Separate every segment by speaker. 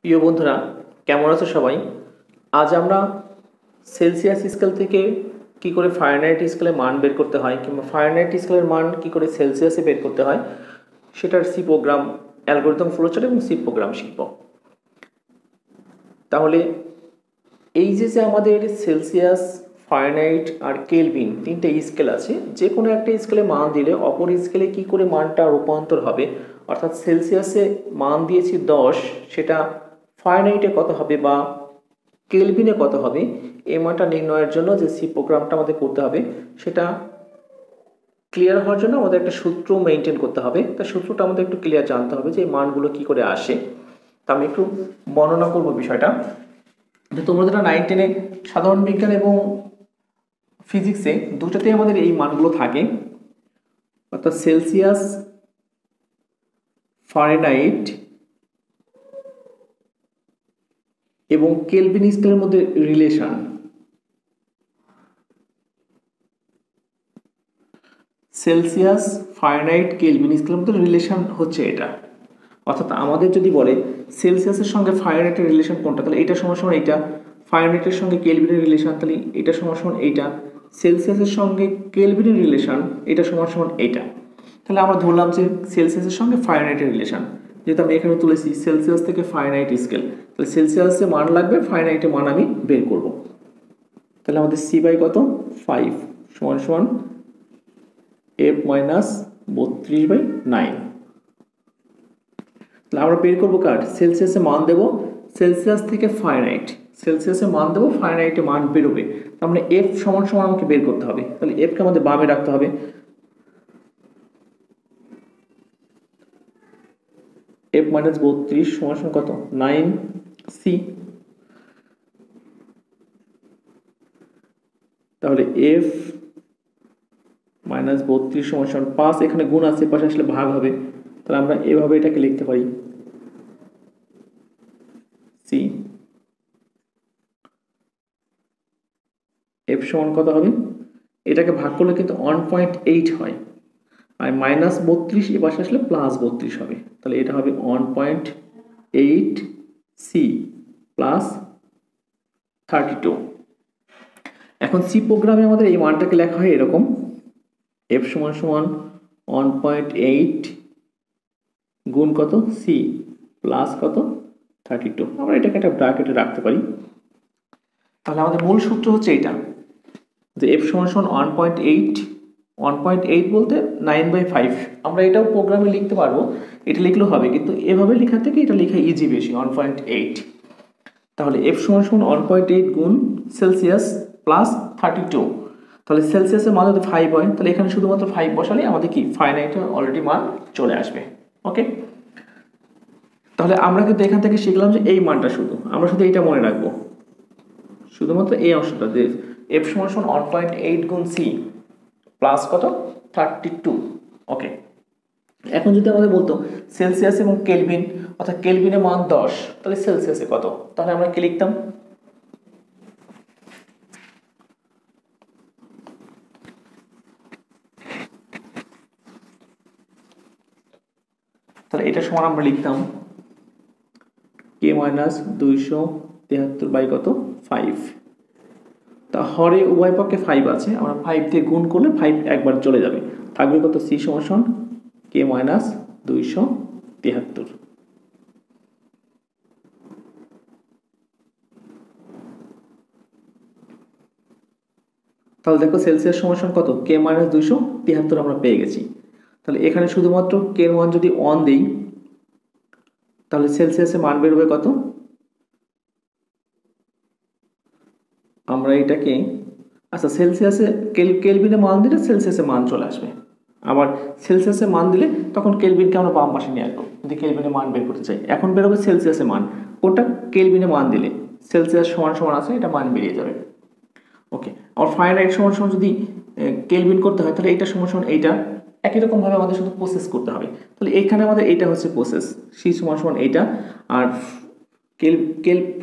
Speaker 1: প্রিয় বন্ধুরা, কেমন আছো সবাই? আজ আমরা সেলসিয়াস স্কেল থেকে কি করে ফারেনহাইট স্কেলের মান বের করতে হয় কিংবা ফারেনহাইট স্কেলের মান কি করে সেলসিয়াসে বের করতে হয় সেটার সি প্রোগ্রাম, অ্যালগরিদম ফ্লোচার্ট এবং সি প্রোগ্রাম শিখব। তাহলে এই যে আমাদের সেলসিয়াস, ফারেনহাইট আর কেলভিন তিনটে স্কেল আছে, যে কোনো একটা স্কেলে মান দিলে অপর স্কেলে কি করে মানটা রূপান্তর হবে, অর্থাৎ সেলসিয়াসে মান দিয়েছি 10, সেটা ফারেনহাইটে কত হবে বা কেলভিনে কত হবে, এই মানটা নির্ণয়ের জন্য যে সি প্রোগ্রামটা আমাদের করতে হবে সেটা ক্লিয়ার হওয়ার জন্য আমাদের একটা সূত্র মেনটেন করতে হবে। তার সূত্রটা আমাদের একটু ক্লিয়ার জানতে হবে যে এই মানগুলো কি করে আসে। তা আমি একটু বর্ণনা করব বিষয়টা। তোমরা যারা 9-10-এ সাধারণ বিজ্ঞান এবং ফিজিক্সে দুটাতেই আমাদের এই মানগুলো থাকে, অর্থাৎ সেলসিয়াস, ফারেনহাইট এবং কেলভিন স্কেলের মধ্যে রিলেশন। সেলসিয়াস, ফারেনহাইট, কেলভিন স্কেলের মধ্যে রিলেশন হচ্ছে এটা। অর্থাৎ আমাদের যদি বলে সেলসিয়াসের সঙ্গে ফারেনহাইটের রিলেশন কোনটা, তাহলে এটা সমান সমান এইটা। ফারেনহাইটের সঙ্গে কেলভিনের রিলেশন, তাহলে এটা সমান সমান এইটা। সেলসিয়াসের সঙ্গে কেলভিনের রিলেশন, এটা সমান সমান এইটা। তাহলে আমরা ধরলাম যে সেলসিয়াসের সঙ্গে ফারেনহাইটের রিলেশন, যেহেতু আমি এখানে তুলেছি সেলসিয়াস থেকে ফারেনহাইট স্কেল, তাহলে সেলসিয়াসে /মান লাগবে, ফারেনহাইটে মান আমি বের করব। তাহলে আমাদের সি বাই কত 5 সমান সমান f মাইনাস 32/9। তাহলে আমরা বের করবো কার, সেলসিয়াসে মান দেব, সেলসিয়াস থেকে ফারেনহাইট, সেলসিয়াসে মান দেবো, ফারেনহাইটে মান বেরোবে। তার মানে এফ সমান সমান আমাকে বের করতে হবে। তাহলে এফকে আমাদের বামে রাখতে হবে। f মাইনাস 32 সমান সমান কত 9c। তাহলে f মাইনাস 32 সমান সমান 5, এখানে গুণ আছে, পাশে আসলে ভাগ হবে। তাহলে আমরা এভাবে এটাকে লিখতে পারি সি। এফ সমান কত হবে, এটাকে ভাগ করলে কিন্তু 1.8 হয়, আর মাইনাস 32 এ পাশে আসলে প্লাস 32 হবে। তাহলে এটা হবে 1.8 সি প্লাস 32। এখন সি প্রোগ্রামে আমাদের এই মানটাকে লেখা হয় এরকম, এফ সমান সমান 1.8 গুণ কত সি প্লাস কত 32। আমরা এটাকে একটা ব্র্যাকেটে রাখতে পারি। তাহলে আমাদের মূল সূত্র হচ্ছে এটা, যে এফ সমান সমান 1.8 বলতে 9/5। আমরা এটাও প্রোগ্রামে লিখতে পারবো, এটা লিখলেও হবে, কিন্তু এভাবে লেখা থেকে এটা লেখা ইজি বেশি 1.8। তাহলে এফ সমান সমান 1.8 গুণ সেলসিয়াস প্লাস 32। তাহলে সেলসিয়াসের মান যদি 5 হয়, তাহলে এখানে শুধুমাত্র 5 বসালে আমাদের কি ফারেনহাইটের অলরেডি মান চলে আসবে। ওকে, তাহলে আমরা কিন্তু এখান থেকে শিখলাম যে এই মানটা আমরা শুধু এইটা মনে রাখবো, শুধুমাত্র এই অংশটা, যে এফ সমান সমান 1.8 গুণ সি প্লাস কত 32। ওকে, এখন যদি আমাদের বলতো সেলসিয়াস এবং কেলভিন, অর্থাৎ কেলভিনের মান 10, তাহলে সেলসিয়াসে কত, তাহলে আমরা কি লিখতাম, তাহলে এটা সমান আমরা লিখতাম কে মাইনাস 273 বাই কত 5। তা হরে উভয় পক্ষে 5 আছে, আমরা 5 দিয়ে গুণ করলে 5 একবার চলে যাবে, থাকবে কত সি সমান সমান কে মাইনাস 273। তাহলে দেখো সেলসিয়াস সমান কত কে মাইনাস 273 আমরা পেয়ে গেছি। তাহলে এখানে শুধুমাত্র কে মান যদি 1 দেই, তাহলে সেলসিয়াসে মান বেরোবে কত, আমরা এটাকে আচ্ছা সেলসিয়াসে কেলভিনে মান দিলে সেলসিয়াসে মান চলে আসবে, আবার সেলসিয়াসে মান দিলে তখন কেলভিনকে আমরা বাম পাশে নিয়ে আসবো যদি কেলভিনে মান বের করতে চাই। এখন বেরোবে সেলসিয়াসে মান, ওটা কেলভিনে মান দিলে সেলসিয়াস সমান সমান আছে, এটা মান বেরিয়ে যাবে। ওকে, আর ফারেনহাইট সমান সমান যদি কেলভিন করতে হয়, তাহলে এইটা সমান সমান এইটা, একই রকম ভাবে আমাদের শুধু প্রসেস করতে হবে। তাহলে এইখানে আমাদের এইটা হচ্ছে প্রসেস, সি সমান সমান এইটা, আর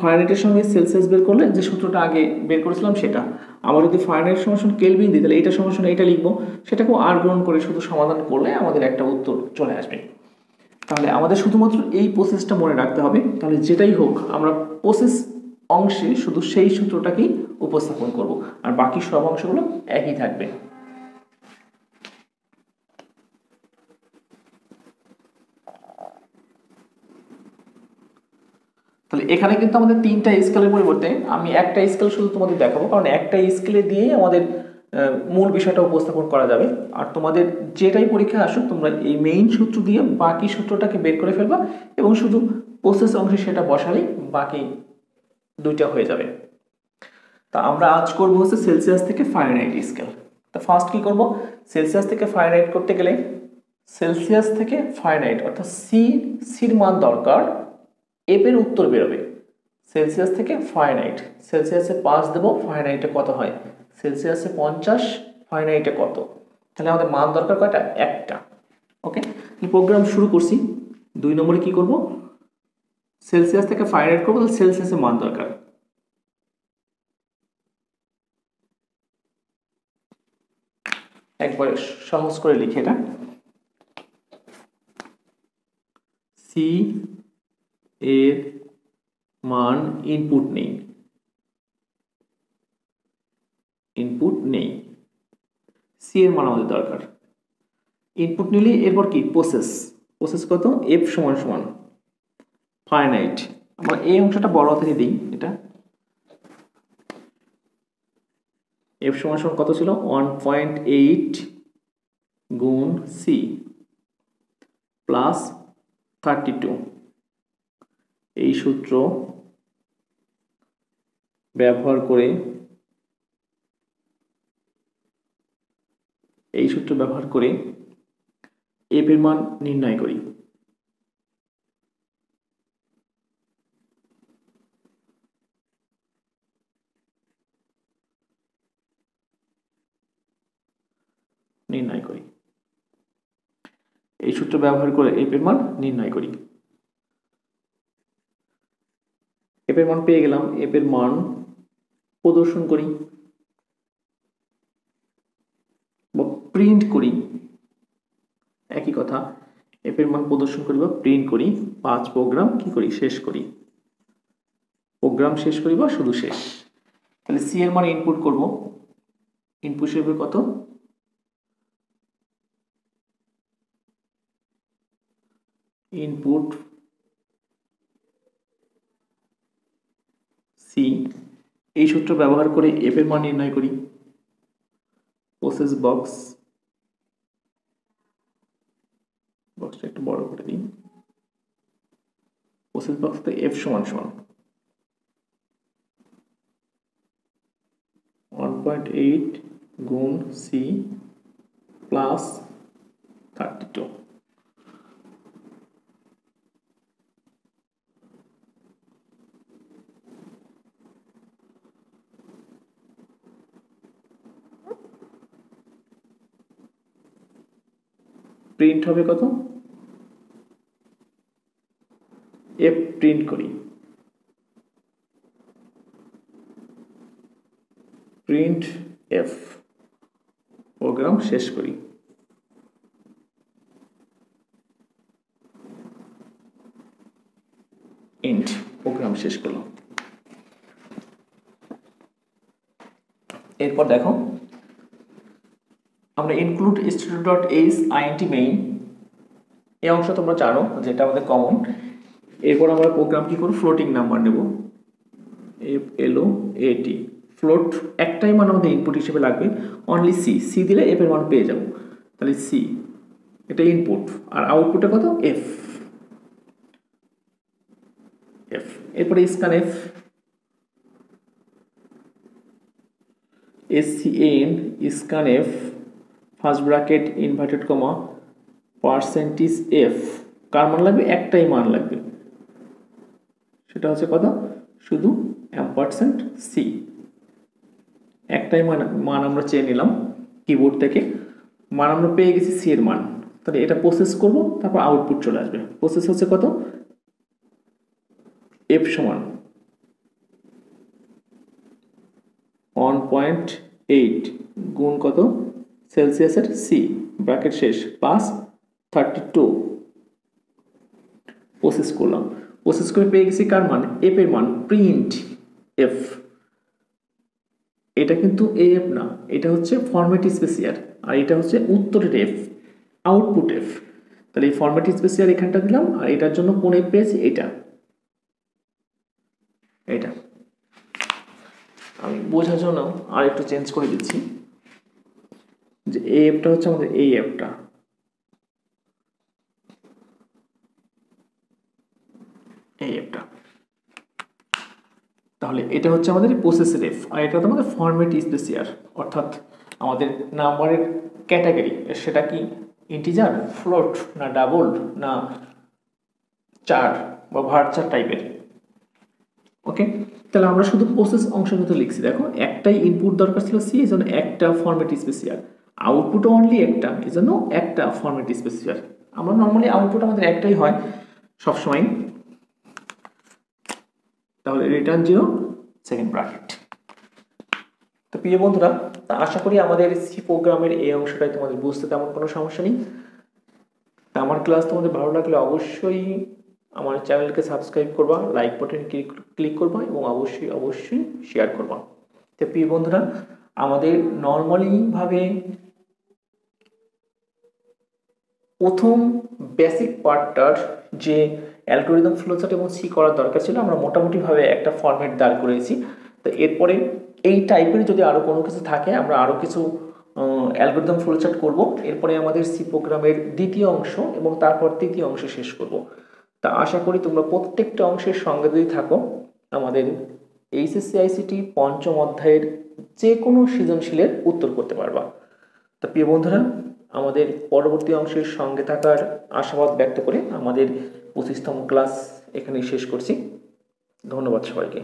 Speaker 1: ফারেনহাইটের সঙ্গে সেলসিয়াস বের করলে যে সূত্রটা আগে বের করেছিলাম সেটা। আমরা যদি ফারেনহাইট সমান সমান কেলভিন দিই, তাহলে এইটা সমান সমান এইটা লিখবো, সেটাকেও আর গ্রহণ করে শুধু সমাধান করলে আমাদের একটা উত্তর চলে আসবে। তাহলে আমাদের শুধুমাত্র এই প্রসেসটা মনে রাখতে হবে। তাহলে যেটাই হোক আমরা প্রসেস অংশে শুধু সেই সূত্রটাকেই উপস্থাপন করব, আর বাকি সব অংশগুলো একই থাকবে। তাহলে এখানে কিন্তু আমাদের তিনটা স্কেলের পরিবর্তে আমি একটা স্কেল শুধু তোমাদের দেখাবো, কারণ একটা স্কেলে দিয়েই আমাদের মূল বিষয়টা উপস্থাপন করা যাবে। আর তোমাদের যেটাই পরীক্ষায় আসুক তোমরা এই মেইন সূত্র দিয়ে বাকি সূত্রটাকে বের করে ফেলবা এবং শুধু প্রসেস অংশে সেটা বসালেই বাকি দুইটা হয়ে যাবে। তা আমরা আজ করবো হচ্ছে সেলসিয়াস থেকে ফারেনহাইট স্কেল। তা ফার্স্ট কি করব, সেলসিয়াস থেকে ফারেনহাইট করতে গেলে সেলসিয়াস থেকে ফারেনহাইট অর্থাৎ সির মান দরকার, এফ এর উত্তর বেরোবে। সেলসিয়াস থেকে ফারেনহাইট, সেলসিয়াসে 5 দেবো, ফারেনহাইটে কত হয়, সেলসিয়াসে 50, ফারেনহাইটে কত, তাহলে আমাদের মান দরকার কয়টা, একটা। ওকে, প্রোগ্রাম শুরু করছি। 2 নম্বরে কি করব, সেলসিয়াস থেকে ফারেনহাইট করবো, তাহলে সেলসিয়াসে মান দরকার। একবার সহজ করে লিখে এটা, সি এর মান ইনপুট নেই, সি এর মান আমাদের দরকার। ইনপুট নিলে এরপর কি প্রসেস কত, এফ সমান সমান ফারেনহাইট। আমরা এই অংশটা বড় থেকে দিই, এটা এফ সমান সমান কত ছিল, 1.8 গুণ সি প্লাস 32। এই সূত্র ব্যবহার করে এফ এর মান নির্ণয় করি। এই সূত্র ব্যবহার করে এফ এর মান নির্ণয় করি। এফ এর মান পেয়ে গেলাম, এফ এর মান প্রদর্শন করি বা প্রিন্ট করি, একই কথা। এফ এর মান প্রদর্শন করি বা প্রিন্ট করি, 5 প্রোগ্রাম কি করি, শেষ করি, প্রোগ্রাম শেষ করি বা শুধু শেষ। তাহলে সি এর মান ইনপুট করব, ইনপুট হিসেবে কত, ইনপুট সি। এই সূত্র ব্যবহার করে এফ এর মান নির্ণয় করি। প্রসেস বক্সটা একটু বড় করে দিই। প্রসেস বক্সতে এফ সমান সমান 1.8 গুণ সি প্লাস 32। প্রিন্ট হবে কত, এফ প্রিন্ট করি, প্রিন্ট এফ, প্রোগ্রাম শেষ করি। ইন্ট, প্রোগ্রাম শেষ করলাম। এরপর দেখো আমরা ইনক্লুড student.h মেইন এই অংশ তোমরা জানো যেটা আমাদের কমন। এরপর আমরা প্রোগ্রাম কি করব, ফ্লোটিং নাম্বার নেব, float, ফ্লোট একটাই মান আমাদের ইনপুট হিসেবে লাগবে, অনলি সি দিলে এফ এর মান পেয়ে যাব। তাহলে সি এটা ইনপুট, আর আউটপুটে কত, এফ। এরপরে scanf, SCN scanf first bracket inverted comma percentage F, কার মান লাগবে, একটাই মান লাগবে, সেটা হচ্ছে কত, শুধু অ্যাম্পারসেন্ট সি। একটাই মান আমরা চেয়ে নিলাম কিবোর্ড থেকে, মান আমরা পেয়ে গেছি সি এর মান। তাহলে এটা প্রসেস করব, তারপর আউটপুট চলে আসবে। প্রসেস হচ্ছে কত, এফ সমান 1.8 গুণ কত, সেলসিয়াসের সি ব্র্যাকেট শেষ প্লাস 32 প্রসেস করলাম, প্রসেস করে পেয়ে গেছি কার মান, এফ এর মান, প্রিন্ট এফ। এটা কিন্তু এফ না, এটা হচ্ছে ফরম্যাট স্পেসিয়ার, আর এটা হচ্ছে উত্তরের এফ, আউটপুট এফ। তাহলে এই ফরম্যাট স্পেসিয়ার এখানটা দিলাম, আর এটার জন্য কোন এফ পেয়েছি, এটা। এটা আমি বোঝার জন্য আর একটু চেঞ্জ করে দিচ্ছি, যে এই এফটা হচ্ছে আমাদের এই এফটা, এই এফটা। তাহলে এটা হচ্ছে আমাদের প্রসেসের এফ, আর এটা হচ্ছে আমাদের ফরম্যাট স্পেসিয়ার, অর্থাৎ আমাদের নাম্বারের ক্যাটাগরি, সেটা কি ইন্টিজার, ফ্লোট, না ডাবল, না চার বা ভার্চার টাইপের। ওকে, তাহলে আমরা শুধু প্রসেস অংশগত লিখছি। দেখো একটাই ইনপুট দরকার ছিল সি, এই জন্য একটা ফরম্যাট স্পেসিয়ার, আউটপুট অনলি একটা, এই জন্য একটা ফরম্যাট স্পেসিয়ার। আমরা নর্মালি আউটপুট আমাদের একটাই হয় সবসময়। তাহলে রিটার্ন 0 সেকেন্ড ব্র্যাকেট। তো প্রিয় বন্ধুরা, তা আশা করি আমাদের সি প্রোগ্রামের এই অংশটাই তোমাদের বুঝতে তেমন কোনো সমস্যা নেই। তা আমার ক্লাস তোমাদের ভালো লাগলে অবশ্যই আমার চ্যানেলকে সাবস্ক্রাইব করবা, লাইক বাটন ক্লিক করবা, এবং অবশ্যই অবশ্যই শেয়ার করবা। তো প্রিয় বন্ধুরা, আমাদের নর্মালিভাবে প্রথম বেসিক পার্টটার যে অ্যালগরিদম ফ্লোচার্ট এবং সি করার দরকার ছিল, আমরা মোটামুটিভাবে একটা ফরম্যাট দাঁড় করেছি। তো এরপরে এই টাইপের যদি আরও কোনো কিছু থাকে, আমরা আরও কিছু অ্যালগরিদম ফ্লোচার্ট করব। এরপরে আমাদের সি প্রোগ্রামের দ্বিতীয় অংশ এবং তারপর তৃতীয় অংশ শেষ করব। তা আশা করি তোমরা প্রত্যেকটা অংশের সঙ্গে যদি থাকো, আমাদের এইচএসসি আইসিটি পঞ্চম অধ্যায়ের যে কোনো সৃজনশীলের উত্তর করতে পারবা। তা প্রিয় বন্ধুরা, আমাদের পরবর্তী অংশের সঙ্গে থাকার আশাবাদ ব্যক্ত করে আমাদের 25তম ক্লাস এখানেই শেষ করছি। ধন্যবাদ সবাইকে।